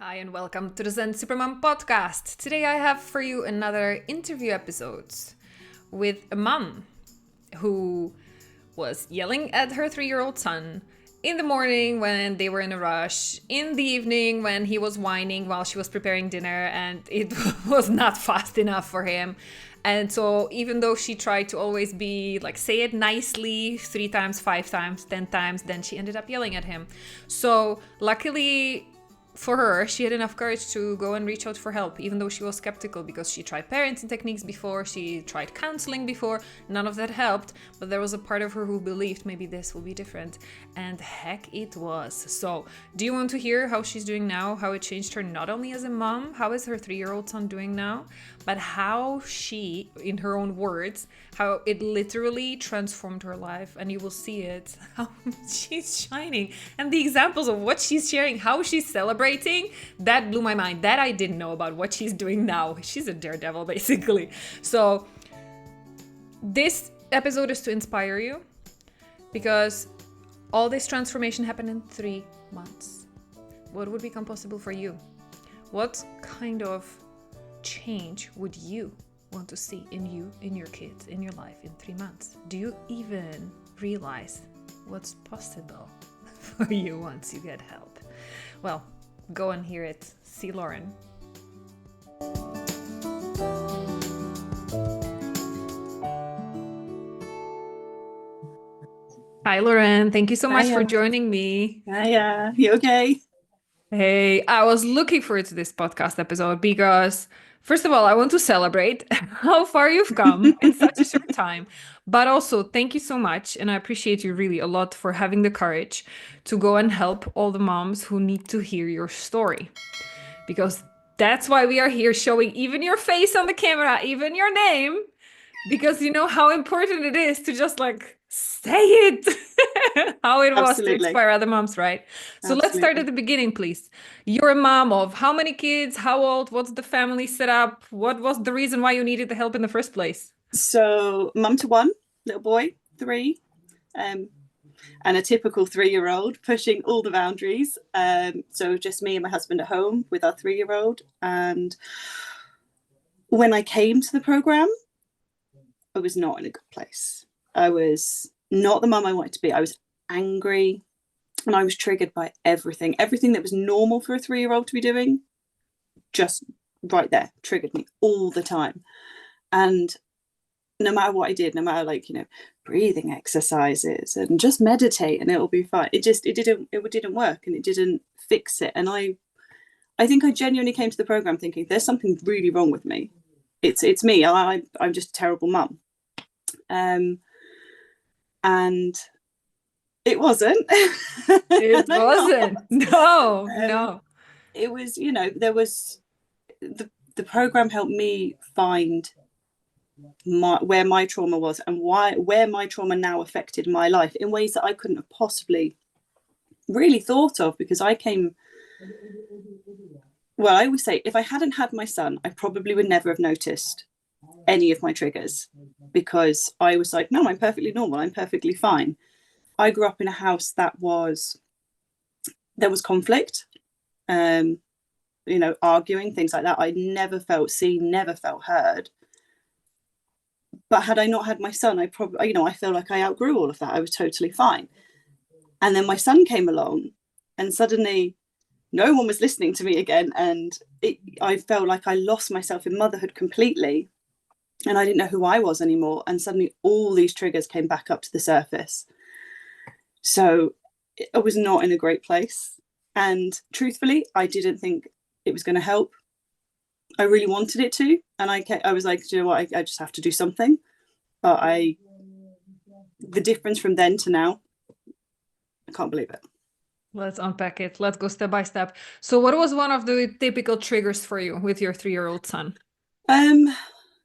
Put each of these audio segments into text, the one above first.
Hi and welcome to the Zen Supermom podcast. Today I have for you another interview episode with a mom who was yelling at her 3-year-old son in the morning when they were in a rush, in the evening when he was whining while she was preparing dinner and it was not fast enough for him. And so even though she tried to always be like, say it nicely 3 times, 5 times, 10 times, then she ended up yelling at him. So luckily for her, she had enough courage to go and reach out for help, even though she was skeptical because she tried parenting techniques before, she tried counseling before, none of that helped, but there was a part of her who believed maybe this will be different, and heck it was. So, do you want to hear how she's doing now, how it changed her not only as a mom, how is her 3-year-old son doing now, but how she, in her own words, how it literally transformed her life, and you will see it, how she's shining, and the examples of what she's sharing, how she's celebrating, that blew my mind. That I didn't know about what she's doing now. She's a daredevil, basically. So this episode is to inspire you, because all this transformation happened in 3 months. What would become possible for you? What kind of change would you want to see in you, in your kids, in your life in 3 months? Do you even realize what's possible for you once you get help? Well, go and hear it. See Lauren. Hi, Lauren. Thank you so much for Hiya. joining me. Hiya. You okay? Hey, I was looking forward to this podcast episode because, first of all, I want to celebrate how far you've come in such a short time. But also, thank you so much. And I appreciate you really a lot for having the courage to go and help all the moms who need to hear your story. Because that's why we are here, showing even your face on the camera, even your name, because you know how important it is to just like say it, how it was to Absolutely. inspire other moms, right? So let's start at Absolutely. the beginning, please. You're a mom of how many kids? How old? What's the family setup? What was the reason why you needed the help in the first place? So, mum to one, little boy, 3, and a typical 3-year-old pushing all the boundaries. So, just me and my husband at home with our 3-year-old. And when I came to the program, I was not in a good place. I was not the mum I wanted to be. I was angry and I was triggered by everything. Everything that was normal for a 3-year-old to be doing, just right there, triggered me all the time. And no matter what I did, no matter breathing exercises and just meditate and it'll be fine. It didn't work and it didn't fix it. And I think I genuinely came to the program thinking there's something really wrong with me. It's me. I'm just a terrible mum. And it wasn't. It wasn't. No. It was, there was the program helped me find where my trauma was and where my trauma now affected my life in ways that I couldn't have possibly really thought of, because I always say if I hadn't had my son, I probably would never have noticed any of my triggers, because I was like, no, I'm perfectly normal, I'm perfectly fine. I grew up in a house there was conflict, arguing, things like that. I never felt seen, never felt heard. But had I not had my son, I probably, I feel like I outgrew all of that. I was totally fine. And then my son came along and suddenly no one was listening to me again. And I felt like I lost myself in motherhood completely. And I didn't know who I was anymore. And suddenly all these triggers came back up to the surface. So I was not in a great place. And truthfully, I didn't think it was going to help. I really wanted it to. And I was like, do you know what? I just have to do something. But the difference from then to now, I can't believe it. Let's unpack it. Let's go step by step. So what was one of the typical triggers for you with your 3-year-old son?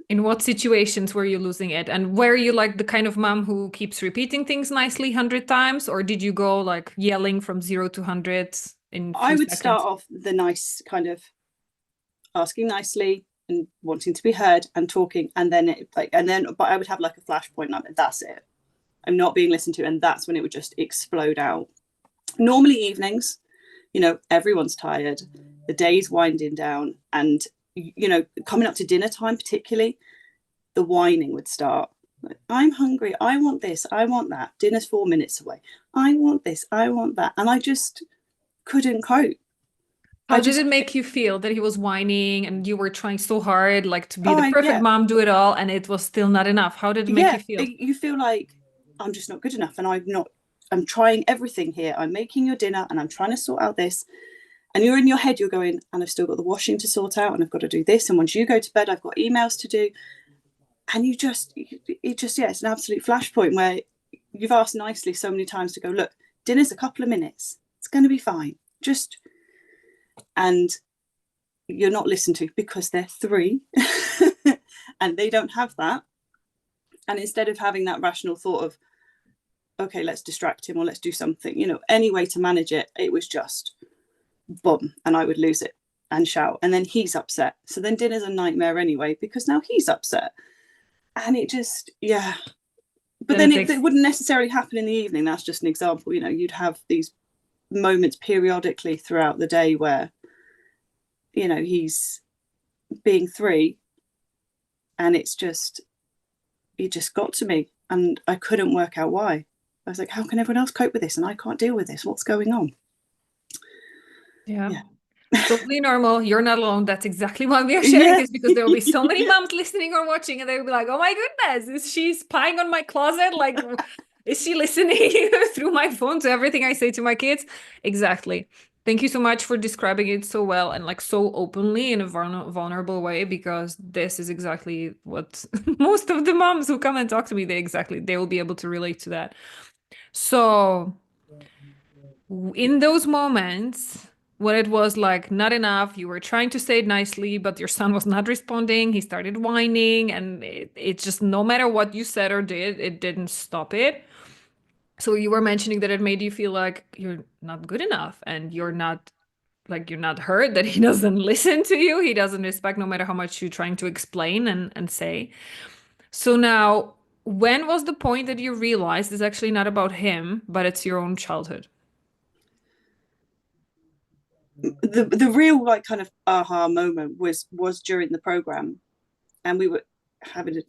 In what situations were you losing it? And were you like the kind of mom who keeps repeating things nicely 100 times? Or did you go like yelling from 0 to 100 in a few I would seconds? start off the nice kind of asking nicely and wanting to be heard and talking. And then but I would have like a flashpoint. Like, that's it. I'm not being listened to. And that's when it would just explode out. Normally evenings, Everyone's tired, the day's winding down, and coming up to dinner time particularly, the whining would start. I'm hungry, I want this, I want that, dinner's 4 minutes away, I want this, I want that, and I just couldn't cope. How did it make you feel that he was whining and you were trying so hard, like to be the Oh, perfect yeah. mom, do it all, and it was still not enough? How did it make you feel? You feel like I'm just not good enough, and I'm trying everything here. I'm making your dinner and I'm trying to sort out this. And you're in your head, you're going, and I've still got the washing to sort out, and I've got to do this. And once you go to bed, I've got emails to do. And it's an absolute flashpoint where you've asked nicely so many times to go, look, dinner's a couple of minutes. It's going to be fine. And you're not listened to because they're 3 and they don't have that. And instead of having that rational thought of, okay, let's distract him or let's do something, any way to manage it, it was just boom, and I would lose it and shout. And then he's upset. So then dinner's a nightmare anyway, because now he's upset. And it just, yeah. But then it wouldn't necessarily happen in the evening. That's just an example. You'd have these moments periodically throughout the day where, he's being 3 and it just got to me and I couldn't work out why. I was like, how can everyone else cope with this and I can't deal with this? What's going on? Yeah. Totally normal. You're not alone. That's exactly why we are sharing this, because there will be so many moms listening or watching and they will be like, oh my goodness, is she spying on my closet? Like, is she listening through my phone to everything I say to my kids? Exactly. Thank you so much for describing it so well and like so openly in a vulnerable way, because this is exactly what most of the moms who come and talk to me, they will be able to relate to that. So in those moments when it was like not enough, you were trying to say it nicely, but your son was not responding, he started whining, and it just, no matter what you said or did, it didn't stop it. So you were mentioning that it made you feel like you're not good enough and you're not heard, that he doesn't listen to you, he doesn't respect no matter how much you're trying to explain and say. So now, when was the point that you realized it's actually not about him, but it's your own childhood? The real like kind of aha moment was during the program, and we were having a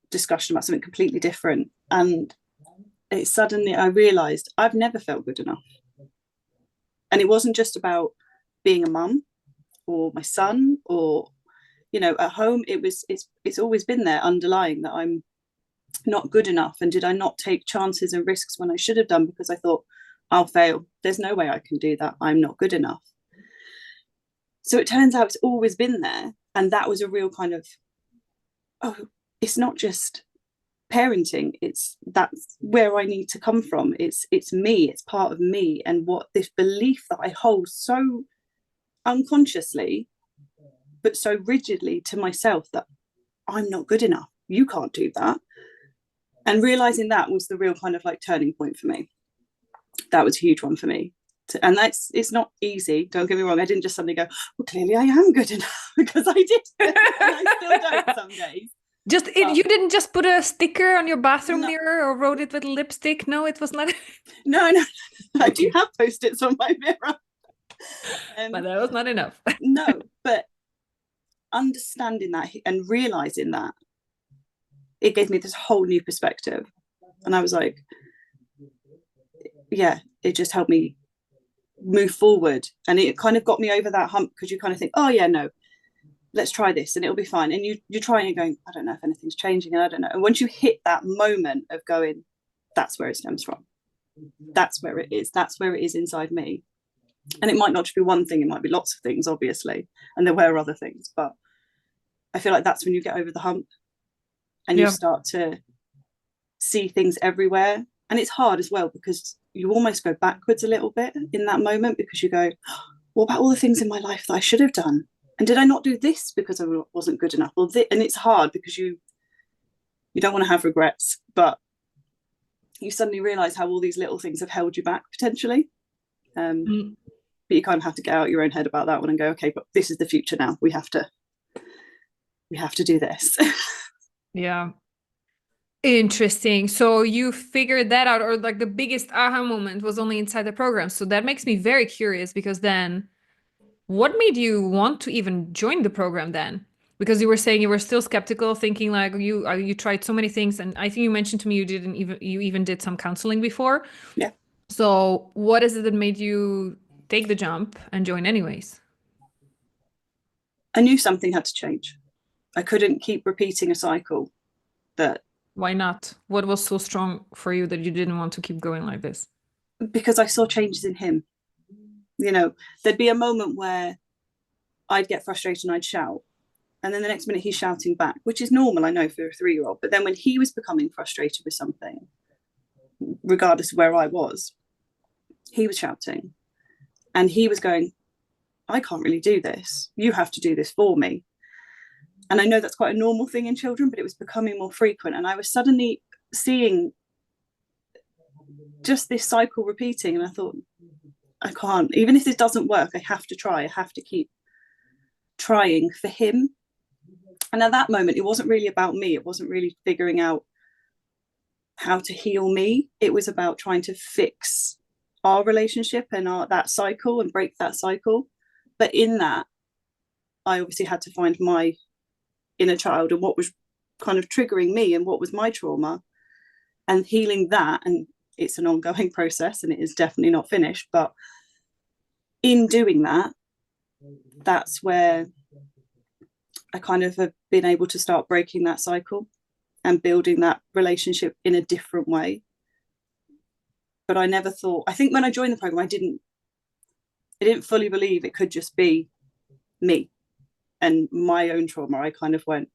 discussion about something completely different, and I realized I've never felt good enough. And it wasn't just about being a mum or my son or at home. It's always been there underlying that I'm not good enough. And did I not take chances and risks when I should have done, because I thought I'll fail, there's no way I can do that, I'm not good enough. So it turns out it's always been there. And that was a real kind of, oh, it's not just parenting, that's where I need to come from. It's me, it's part of me. And what this belief that I hold so unconsciously, but so rigidly to myself, that I'm not good enough, you can't do that. And realizing that was the real kind of like turning point for me. That was a huge one for me. And it's not easy, don't get me wrong. I didn't just suddenly go, well, clearly I am good enough, because I did. And I still don't some days. You didn't just put a sticker on your bathroom mirror or wrote it with lipstick? No, it was not. No. I do have Post-its on my mirror. But that was not enough. No, but understanding that and realizing that, it gave me this whole new perspective. And I was like, yeah, it just helped me move forward. And it kind of got me over that hump, because you kind of think, oh yeah, no, let's try this and it'll be fine. And you're trying and going, I don't know if anything's changing, and I don't know. And once you hit that moment of going, that's where it stems from, that's where it is inside me. And it might not just be one thing, it might be lots of things, obviously, and there were other things, but I feel like that's when you get over the hump and you start to see things everywhere. And it's hard as well, because you almost go backwards a little bit in that moment, because you go, what about all the things in my life that I should have done? And did I not do this because I wasn't good enough? And it's hard, because you don't want to have regrets, but you suddenly realize how all these little things have held you back potentially. But you kind of have to get out your own head about that one and go, okay, but this is the future now. We have to do this. Yeah. Interesting. So you figured that out, or like the biggest aha moment was only inside the program. So that makes me very curious because then what made you want to even join the program then? Because you were saying you were still skeptical, thinking like you tried so many things, and I think you mentioned to me you even did some counseling before. Yeah. So what is it that made you take the jump and join anyways? I knew something had to change. I couldn't keep repeating a cycle that, Why not? What was so strong for you that you didn't want to keep going like this? because I saw changes in him. You know, there'd be a moment where I'd get frustrated and I'd shout. And then the next minute he's shouting back, which is normal, I know, for a 3-year-old. But then when he was becoming frustrated with something, regardless of where I was, he was shouting. And he was going, I can't really do this. You have to do this for me. And I know that's quite a normal thing in children, but it was becoming more frequent. And I was suddenly seeing just this cycle repeating. And I thought, I can't, even if this doesn't work, I have to try. I have to keep trying for him. And at that moment, it wasn't really about me. It wasn't really figuring out how to heal me. It was about trying to fix our relationship and that cycle and break that cycle. But in that, I obviously had to find my inner child and what was kind of triggering me and what was my trauma and healing that. And it's an ongoing process and it is definitely not finished. But in doing that, that's where I kind of have been able to start breaking that cycle and building that relationship in a different way. But I never thought, I think when I joined the program, I didn't fully believe it could just be me and my own trauma. I kind of went,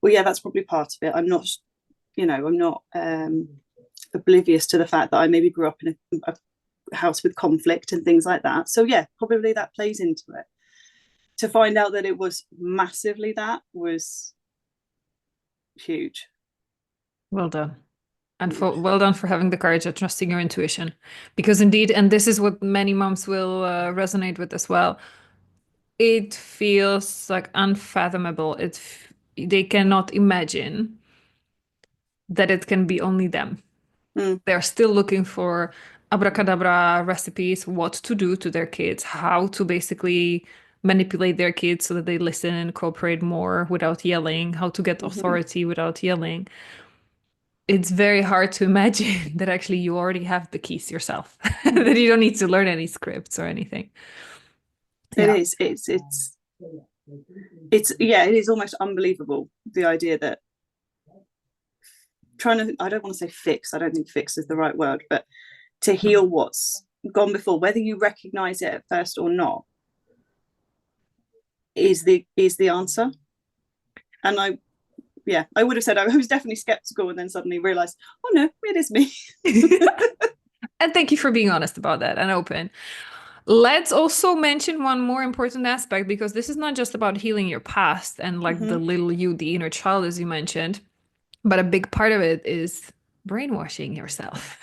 well, yeah, that's probably part of it. I'm not oblivious to the fact that I maybe grew up in a house with conflict and things like that. So yeah, probably that plays into it. To find out that it was massively that was huge. Well done. And well done for having the courage of trusting your intuition. Because indeed, and this is what many moms will resonate with as well, it feels like unfathomable. They cannot imagine that it can be only them. Mm. They're still looking for abracadabra recipes, what to do to their kids, how to basically manipulate their kids so that they listen and cooperate more without yelling, how to get authority without yelling. It's very hard to imagine that actually you already have the keys yourself, that you don't need to learn any scripts or anything. It is. Yeah, it is almost unbelievable, the idea that I don't want to say fix, I don't think fix is the right word, but to heal what's gone before, whether you recognize it at first or not, is the answer. And I would have said I was definitely skeptical and then suddenly realized, oh no, it is me. And thank you for being honest about that and open. Let's also mention one more important aspect, because this is not just about healing your past and like the little you, the inner child, as you mentioned, but a big part of it is brainwashing yourself,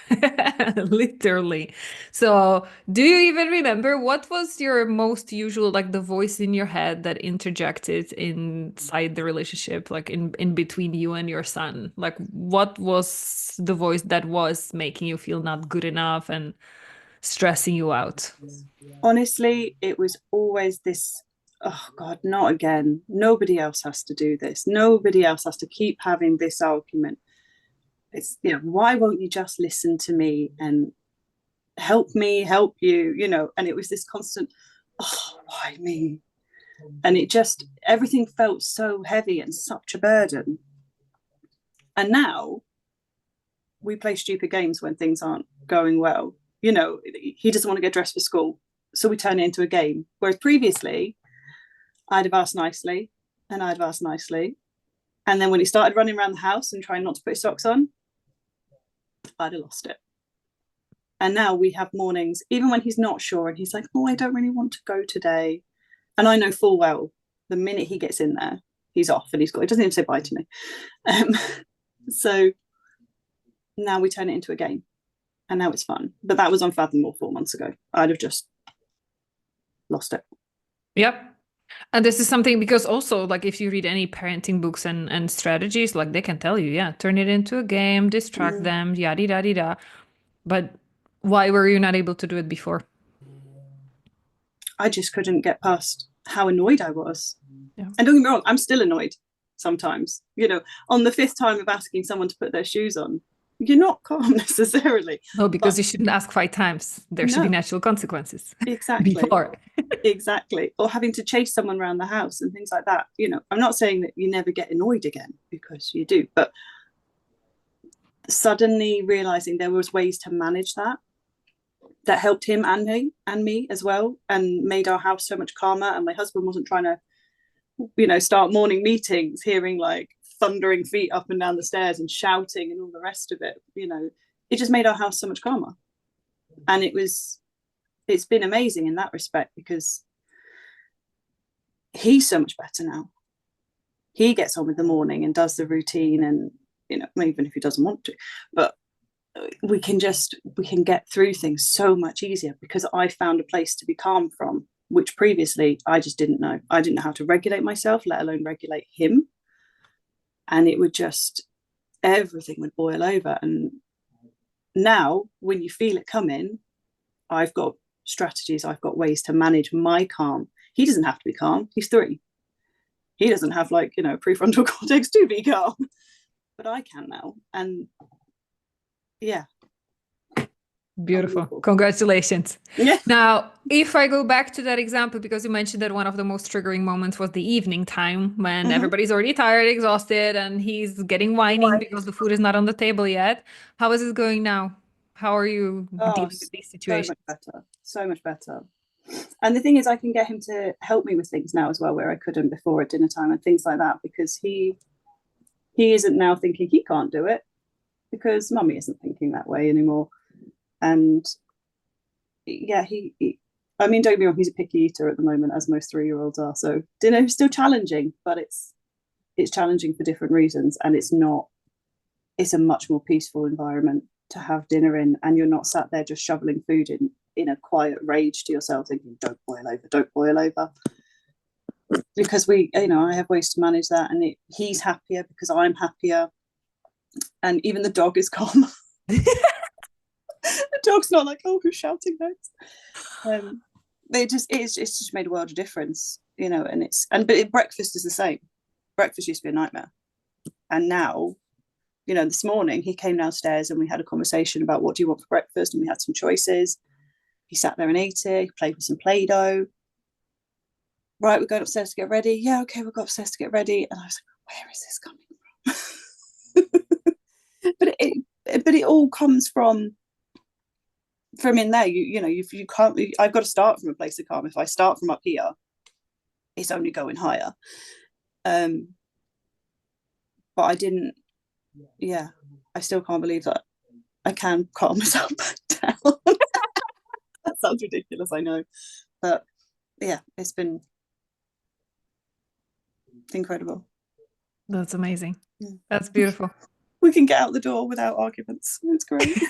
literally. So, do you even remember what was your most usual, like the voice in your head that interjected inside the relationship, like in between you and your son? Like, what was the voice that was making you feel not good enough and stressing you out? Honestly, it was always this, oh God, not again. Nobody else has to do this. Nobody else has to keep having this argument. It's, why won't you just listen to me and help me help you, And it was this constant, oh, why me? And it just, everything felt so heavy and such a burden. And now we play stupid games when things aren't going well. He doesn't want to get dressed for school, so we turn it into a game. Whereas previously, I'd have asked nicely, and I'd have asked nicely. And then when he started running around the house and trying not to put his socks on, I'd have lost it. And now we have mornings, even when he's not sure and he's like, oh, I don't really want to go today. And I know full well the minute he gets in there, he's off and he doesn't even say bye to me. So now we turn it into a game and now it's fun. But that was unfathomable 4 months ago. I'd have just lost it. Yep. And this is something because also, like, if you read any parenting books and strategies, like, they can tell you, yeah, turn it into a game, distract Mm. them, yada, yada, yada. But why were you not able to do it before? I just couldn't get past how annoyed I was. Yeah. And don't get me wrong, I'm still annoyed sometimes. You know, on the fifth time of asking someone to put their shoes on, you're not calm necessarily. No, But because you shouldn't ask 5 times. There should be no, natural consequences exactly. before. Exactly. Or having to chase someone around the house and things like that. You know, I'm not saying that you never get annoyed again, because you do, but suddenly realizing there was ways to manage that helped him and me as well, and made our house so much calmer. And my husband wasn't trying to, you know, start morning meetings hearing like thundering feet up and down the stairs and shouting and all the rest of it. You know, it just made our house so much calmer. And it's been amazing in that respect, because he's so much better now. He gets on with the morning and does the routine, and you know, even if he doesn't want to, but we can get through things so much easier because I found a place to be calm from, which previously I just didn't know. I didn't know how to regulate myself, let alone regulate him. And it would just, everything would boil over. And now when you feel it coming, I've got strategies, I've got ways to manage my calm. He doesn't have to be calm. He's 3. He doesn't have, like, you know, prefrontal cortex to be calm, but I can now. And yeah. Beautiful. Congratulations. Yeah. Now, if I go back to that example, because you mentioned that one of the most triggering moments was the evening time when everybody's already tired, exhausted, and he's getting whining because the food is not on the table yet. How is it going now? How are you dealing with these So situations? much better. So much better. And the thing is, I can get him to help me with things now as well, where I couldn't before at dinner time and things like that, because he isn't now thinking he can't do it, because mummy isn't thinking that way anymore. And yeah, I mean, don't get me wrong, he's a picky eater at the moment, as most 3-year-olds are. So dinner is still challenging, but it's challenging for different reasons, and it's a much more peaceful environment to have dinner in, and you're not sat there just shoveling food in a quiet rage to yourself, thinking, don't boil over, don't boil over. Because you know, I have ways to manage that, and he's happier because I'm happier, and even the dog is calm. The dog's not like, oh, who's shouting next? It's just made a world of difference, you know. But breakfast is the same. Breakfast used to be a nightmare, and now, you know, this morning he came downstairs and we had a conversation about what do you want for breakfast, and we had some choices. He sat there and ate it. He played with some Play-Doh. Right, we're going upstairs to get ready. Yeah, okay, we'll go upstairs to get ready. And I was like, where is this coming from? but it all comes from in there. You know, you can't. I've got to start from a place of calm. If I start from up here, it's only going higher. But I didn't. Yeah, I still can't believe that I can calm myself back down. That sounds ridiculous, I know, but yeah, it's been incredible. That's amazing. Yeah. That's beautiful. We can get out the door without arguments. It's great.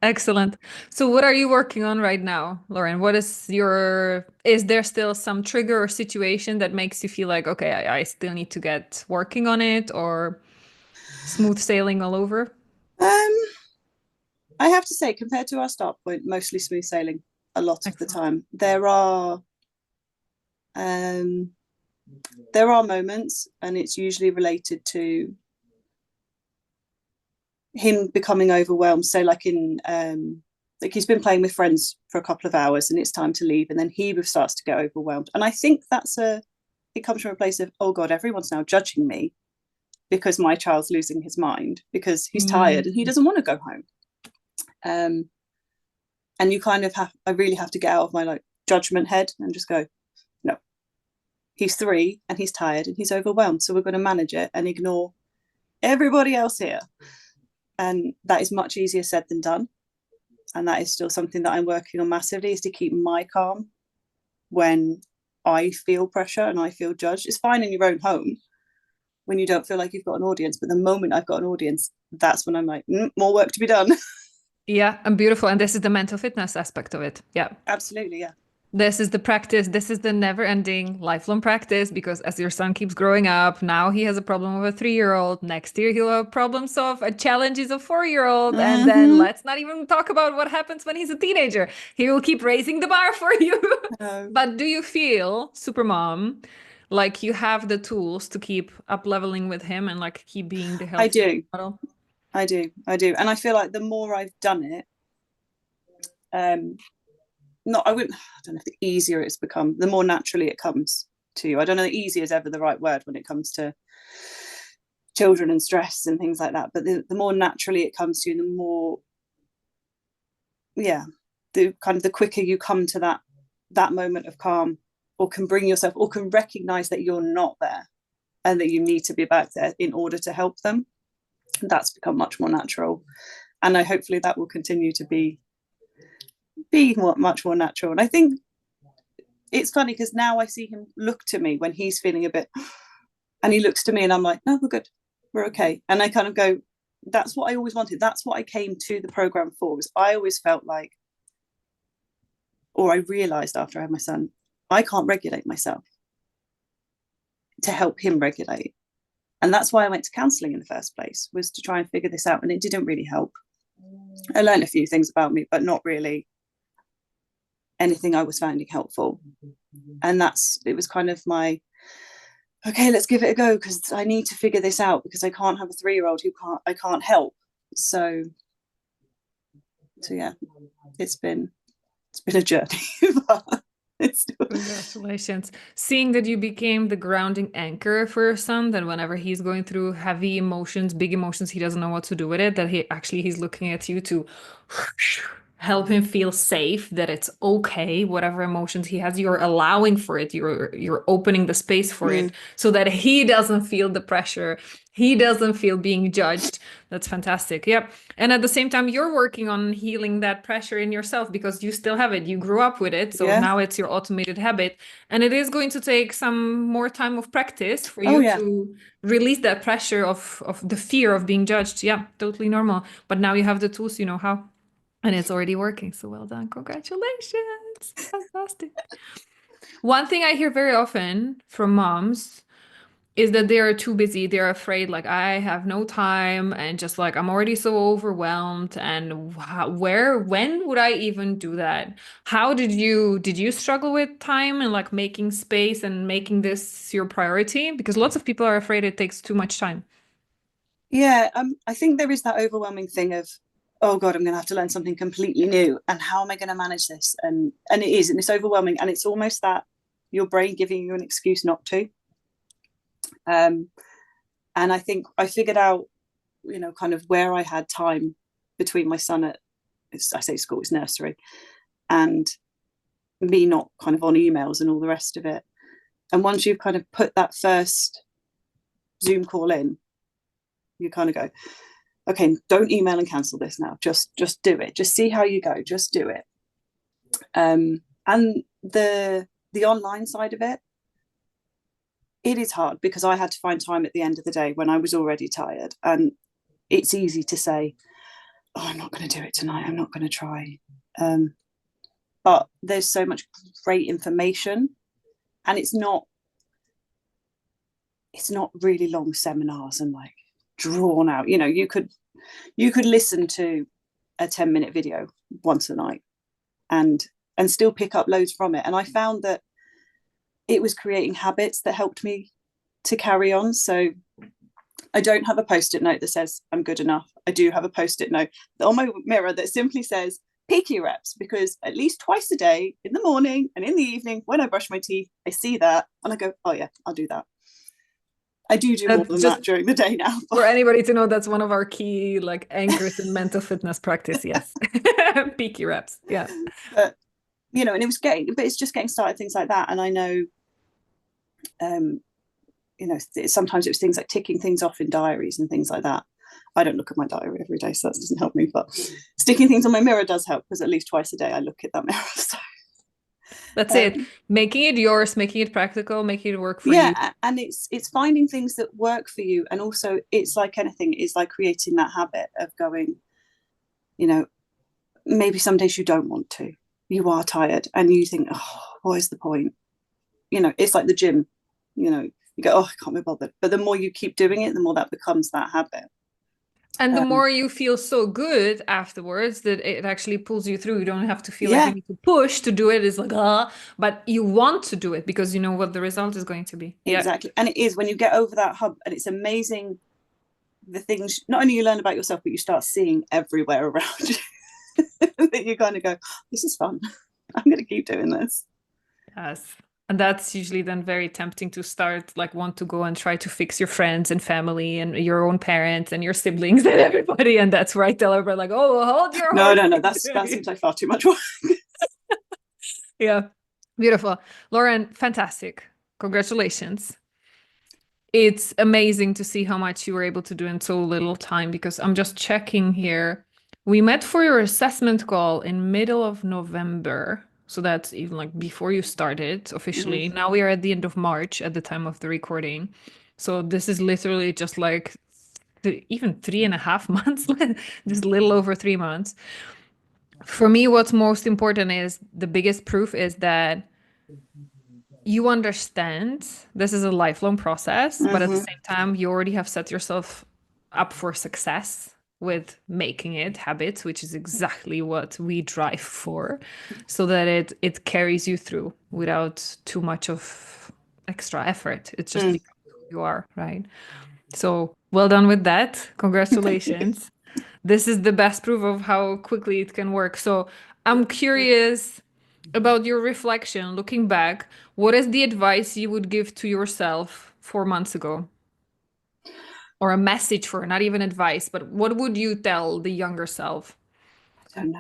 Excellent. So what are you working on right now, Lauren? Is there still some trigger or situation that makes you feel like, okay, I still need to get working on it, or smooth sailing all over? I have to say, compared to our start point, mostly smooth sailing a lot of the time. There are moments, and it's usually related to him becoming overwhelmed. So like like he's been playing with friends for a couple of hours and it's time to leave, and then he starts to get overwhelmed. And I think it comes from a place of, oh God, everyone's now judging me because my child's losing his mind because he's tired and he doesn't want to go home. And you kind of I really have to get out of my like judgment head and just go, no, he's 3 and he's tired and he's overwhelmed, so we're going to manage it and ignore everybody else here. And that is much easier said than done. And that is still something that I'm working on massively, is to keep my calm when I feel pressure and I feel judged. It's fine in your own home when you don't feel like you've got an audience, but the moment I've got an audience, that's when I'm like, more work to be done. Yeah, and beautiful. And this is the mental fitness aspect of it. Yeah. Absolutely, yeah. This is the practice. This is the never ending lifelong practice because as your son keeps growing up, now he has a problem with a 3-year-old. Next year, he'll have problems of a challenge is a 4-year-old. And then Mm-hmm. let's not even talk about what happens when he's a teenager. He will keep raising the bar for you. But do you feel, Supermom, like you have the tools to keep up leveling with him and like keep being the I healthy do. model? I do. I do. And I feel like the more I've done it, not I wouldn't I don't know if the easier it's become, the more naturally it comes to you. I don't know that easy is ever the right word when it comes to children and stress and things like that. But the more naturally it comes to you, the more, yeah, the kind of the quicker you come to that moment of calm, or can bring yourself, or can recognize that you're not there and that you need to be back there in order to help them. That's become much more natural, and I hopefully that will continue to be much more natural. And I think it's funny because now I see him look to me when he's feeling a bit, and he looks to me and I'm like, no, we're good, we're okay. And I kind of go, that's what I always wanted. That's what I came to the program for. Was I always felt like, or I realized after I had my son, I can't regulate myself, to help him regulate. And that's why I went to counselling in the first place, was to try and figure this out. And it didn't really help. I learned a few things about me, but not really anything I was finding helpful. And it was kind of my, okay, let's give it a go, because I need to figure this out, because I can't have a 3-year-old who I can't help. So yeah, it's been a journey, but it's still... Congratulations. Seeing that you became the grounding anchor for your son, that whenever he's going through heavy emotions, big emotions, he doesn't know what to do with it, that he's looking at you to help him feel safe, that it's okay, whatever emotions he has, you're allowing for it, you're opening the space for it so that he doesn't feel the pressure, he doesn't feel being judged. That's fantastic. Yep. And at the same time, you're working on healing that pressure in yourself because you still have it. You grew up with it. So Yeah. now it's your automated habit. And it is going to take some more time of practice for Oh, you yeah. to release that pressure of the fear of being judged. Yeah, totally normal. But now you have the tools, you know how. And it's already working. So well done. Congratulations. Fantastic. One thing I hear very often from moms is that they are too busy. They're afraid, like, I have no time, and just like, I'm already so overwhelmed. And when would I even do that? How did you struggle with time and like making space and making this your priority? Because lots of people are afraid it takes too much time. Yeah, I think there is that overwhelming thing of, oh God, I'm going to have to learn something completely new, and how am I going to manage this? And it is, and it's overwhelming, and it's almost that your brain giving you an excuse not to. And I think I figured out, kind of where I had time between my son at, I say school, it's nursery, and me not kind of on emails and all the rest of it. And once you've kind of put that first Zoom call in, you kind of go, okay, don't email and cancel this now. Just do it. Just see how you go. Just do it. And the online side of it, it is hard because I had to find time at the end of the day when I was already tired. And it's easy to say, oh, I'm not going to do it tonight. I'm not going to try. But there's so much great information, and it's not really long seminars and like drawn out. You could listen to a 10-minute video once a night and still pick up loads from it. And I found that it was creating habits that helped me to carry on. So I don't have a post-it note that says I'm good enough. I do have a post-it note on my mirror that simply says peak your reps, because at least twice a day, in the morning and in the evening, when I brush my teeth, I see that and I go, oh yeah, I'll do that. I do more than that during the day now. For anybody to know, that's one of our key like anchors in mental fitness practice. Yes. Peaky reps. Yeah. But, and it's just getting started, things like that. And I know, sometimes it was things like ticking things off in diaries and things like that. I don't look at my diary every day, so that doesn't help me. But sticking things on my mirror does help, because at least twice a day I look at that mirror. So that's it. Making it yours, making it practical, making it work for you. Yeah, and it's finding things that work for you, and also it's like anything, it's like creating that habit of going, maybe some days you don't want to, you are tired and you think, oh, what is the point? You know, it's like the gym, you know, you go, oh, I can't be bothered. But the more you keep doing it, the more that becomes that habit. And the more you feel so good afterwards that it actually pulls you through. You don't have to feel like you need to push to do it. It's like, but you want to do it because you know what the result is going to be. Exactly. And it is when you get over that hump, and it's amazing the things, not only you learn about yourself, but you start seeing everywhere around you that you kind of go, this is fun. I'm going to keep doing this. Yes. And that's usually then very tempting to start, like, want to go and try to fix your friends and family and your own parents and your siblings and everybody. And that's where I tell everybody, like, oh, hold your horses. No. That seems like far too much work. Yeah. Beautiful. Lauren, fantastic. Congratulations. It's amazing to see how much you were able to do in so little time because I'm just checking here. We met for your assessment call in middle of November. So that's even like before you started officially. Now we are at the end of March at the time of the recording. So this is literally just like even 3.5 months, just a little over 3 months. For me, what's most important is the biggest proof is that you understand this is a lifelong process, but at the same time, you already have set yourself up for success with making it habits, which is exactly what we drive for, so that it carries you through without too much of extra effort. It's just because who you are, right? So well done with that. Congratulations. This is the best proof of how quickly it can work. So I'm curious about your reflection, looking back. What is the advice you would give to yourself 4 months ago? Or a message for, not even advice, but what would you tell the younger self? I don't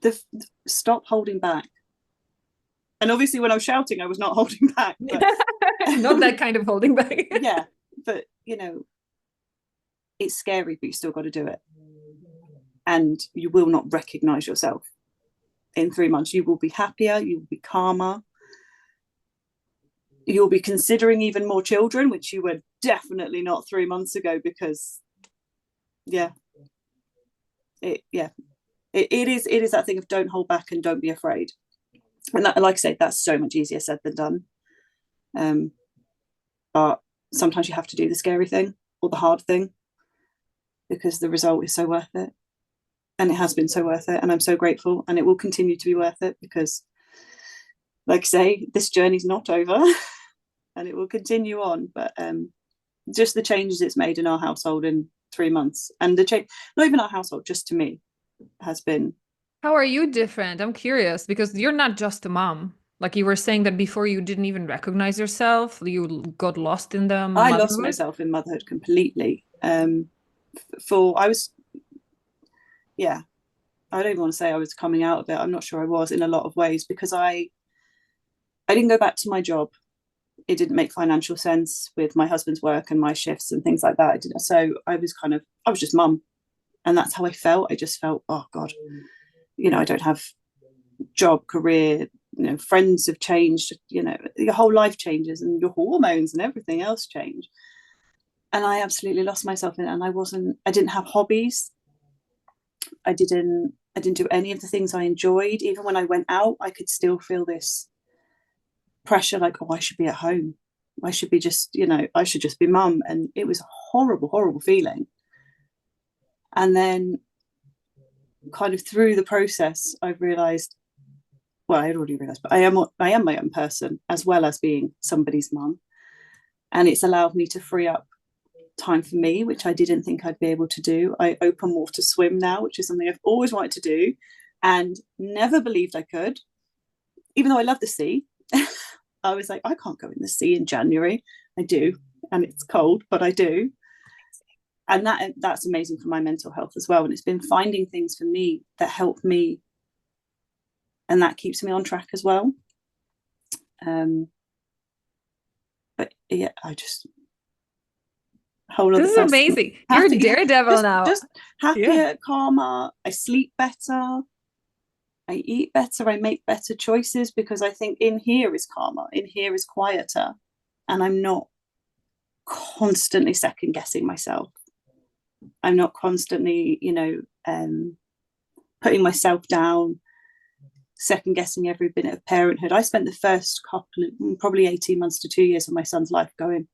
know. Stop holding back. And obviously when I was shouting, I was not holding back. But not that kind of holding back. Yeah. But you know, it's scary, but you still got to do it. And you will not recognize yourself in 3 months. You will be happier, you will be calmer. You'll be considering even more children, which you were definitely not 3 months ago, because it is that thing of don't hold back and don't be afraid. And that, like I say, that's so much easier said than done. But sometimes you have to do the scary thing or the hard thing because the result is so worth it. And it has been so worth it. And I'm so grateful. And it will continue to be worth it because, like I say, this journey's not over and it will continue on. But just the changes it's made in our household in 3 months, and the change, not even our household, just to me, has been. How are you different? I'm curious because you're not just a mom. Like you were saying that before you didn't even recognize yourself, you got lost in the I motherhood. lost myself in motherhood completely. I was, yeah, I don't even want to say I was coming out of it. I'm not sure I was in a lot of ways because I didn't go back to my job. It didn't make financial sense with my husband's work and my shifts and things like that. So I was just mum, and that's how I felt. I just felt, oh God, you know, I don't have job, career, you know, friends have changed, you know, your whole life changes and your hormones and everything else change. And I absolutely lost myself in it. And I didn't have hobbies. I didn't do any of the things I enjoyed. Even when I went out, I could still feel this pressure, like, oh, I should be at home. I should be just, you know, I should just be mum. And it was a horrible, horrible feeling. And then kind of through the process, I've realized, well, I had already realized, but I am my own person as well as being somebody's mum. And it's allowed me to free up time for me, which I didn't think I'd be able to do. I open water swim now, which is something I've always wanted to do and never believed I could, even though I love the sea. I was like, I can't go in the sea in January. I do, and it's cold, but I do. And that's amazing for my mental health as well. And it's been finding things for me that help me, and that keeps me on track as well. But yeah, I just this is amazing. You're a daredevil now. Just happier, calmer. I sleep better. I eat better. I make better choices because I think in here is calmer. In here is quieter, and I'm not constantly second guessing myself. I'm not constantly, putting myself down, second guessing every bit of parenthood. I spent the first probably 18 months to 2 years of my son's life going,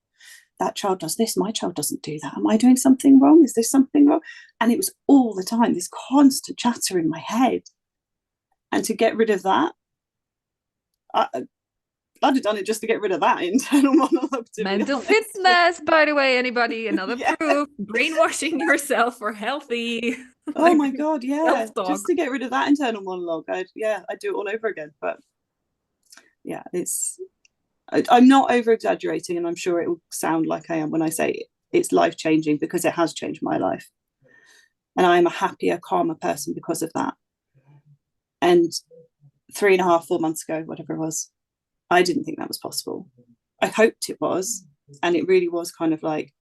that child does this, my child doesn't do that. Am I doing something wrong? Is there something wrong? And it was all the time, this constant chatter in my head. And to get rid of that, I'd have done it just to get rid of that internal monologue. Mental fitness, by the way, anybody, another proof, brainwashing yourself for healthy. Oh my God, yeah. self-talk. Just to get rid of that internal monologue, I'd do it all over again. But yeah, I'm not over exaggerating, and I'm sure it will sound like I am when I say it's life changing, because it has changed my life. And I am a happier, calmer person because of that. And 3.5, 4 months ago, whatever it was, I didn't think that was possible. I hoped it was. And it really was kind of like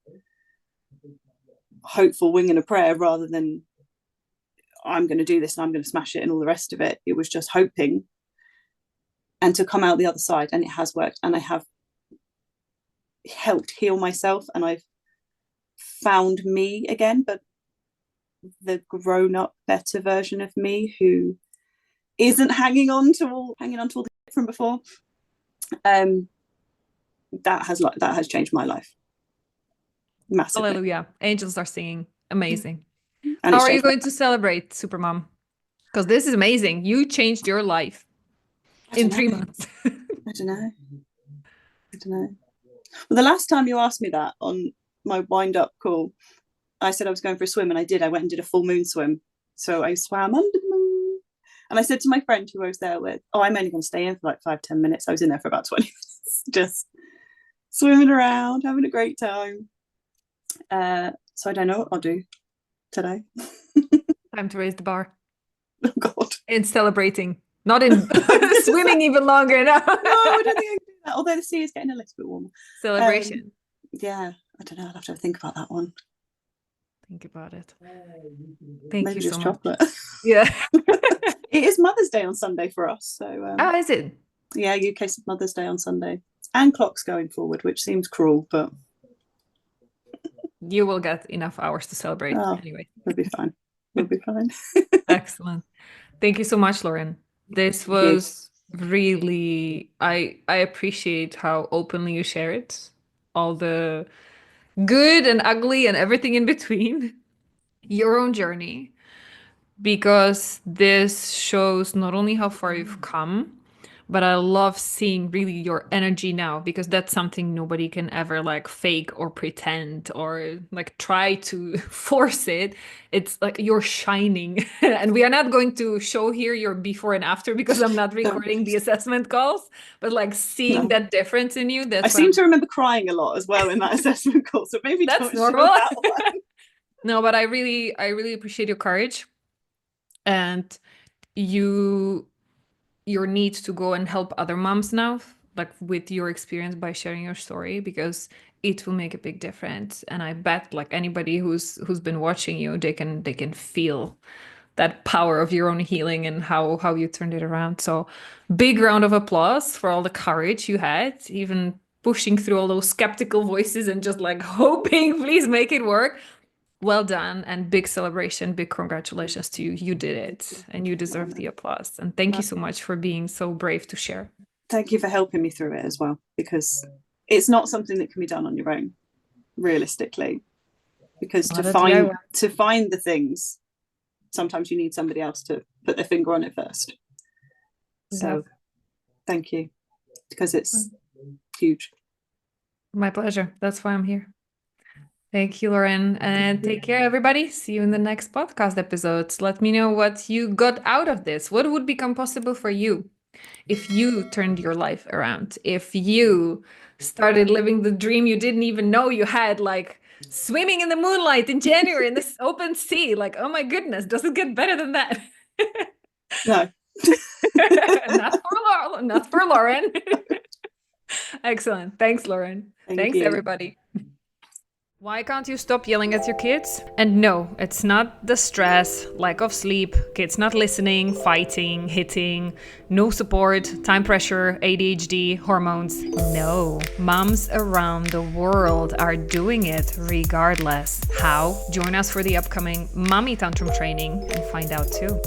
hopeful wing and a prayer, rather than I'm going to do this and I'm going to smash it and all the rest of it. It was just hoping, and to come out the other side. And it has worked. And I have helped heal myself, and I've found me again, but the grown up, better version of me, who isn't hanging on to all the from before. That has changed my life massively. Hallelujah. Angels are singing. Amazing. And how are you going to celebrate, Supermom? Because this is amazing. You changed your life in 3 months. I don't know. Well, the last time you asked me that on my wind-up call, I said I was going for a swim, and I did. I went and did a full moon swim. So I swam under the moon. And I said to my friend who I was there with, I'm only going to stay in for like 5-10 minutes. I was in there for about 20 minutes, just swimming around, having a great time. So I don't know what I'll do today. Time to raise the bar. Oh God. In celebrating, not in swimming even longer now. No, I don't think I can do that. Although the sea is getting a little bit warmer. Celebration. Yeah, I don't know. I'll have to think about that one. Think about it. Thank Maybe you just so chocolate. much. Yeah. It is Mother's Day on Sunday for us. So Is it? Yeah, UK Mother's Day on Sunday. And clocks going forward, which seems cruel, but you will get enough hours to celebrate anyway. We'll be fine. Excellent. Thank you so much, Lauren. This was really, I appreciate how openly you share it. All the good and ugly and everything in between. Your own journey. Because this shows not only how far you've come, but I love seeing really your energy now, because that's something nobody can ever like fake or pretend or like try to force it. It's like you're shining. And we are not going to show here your before and after, because I'm not recording the assessment calls, but like seeing that difference in you. I seem to remember crying a lot as well in that assessment call. So maybe that's normal. That one. No, but I really appreciate your courage and your need to go and help other moms now, like with your experience by sharing your story, because it will make a big difference. And I bet like anybody who's been watching you, they can feel that power of your own healing and how you turned it around. So big round of applause for all the courage you had, even pushing through all those skeptical voices and just like hoping, please make it work. Well done, and big celebration, big congratulations to you. You did it, and you deserve the applause. And thank you so much for being so brave to share. Thank you for helping me through it as well, because it's not something that can be done on your own, realistically. Because to find the things, sometimes you need somebody else to put their finger on it first. So thank you, because it's huge. My pleasure. That's why I'm here. Thank you, Lauren. And take care, everybody. See you in the next podcast episodes. Let me know what you got out of this. What would become possible for you if you turned your life around? If you started living the dream you didn't even know you had, like swimming in the moonlight in January in this open sea. Like, oh my goodness, does it get better than that? No. Not for Lauren. Excellent. Thanks, Lauren. Thanks, everybody. Why can't you stop yelling at your kids? And no, it's not the stress, lack of sleep, kids not listening, fighting, hitting, no support, time pressure, ADHD, hormones. No, moms around the world are doing it regardless. How? Join us for the upcoming Mommy Tantrum training and find out too.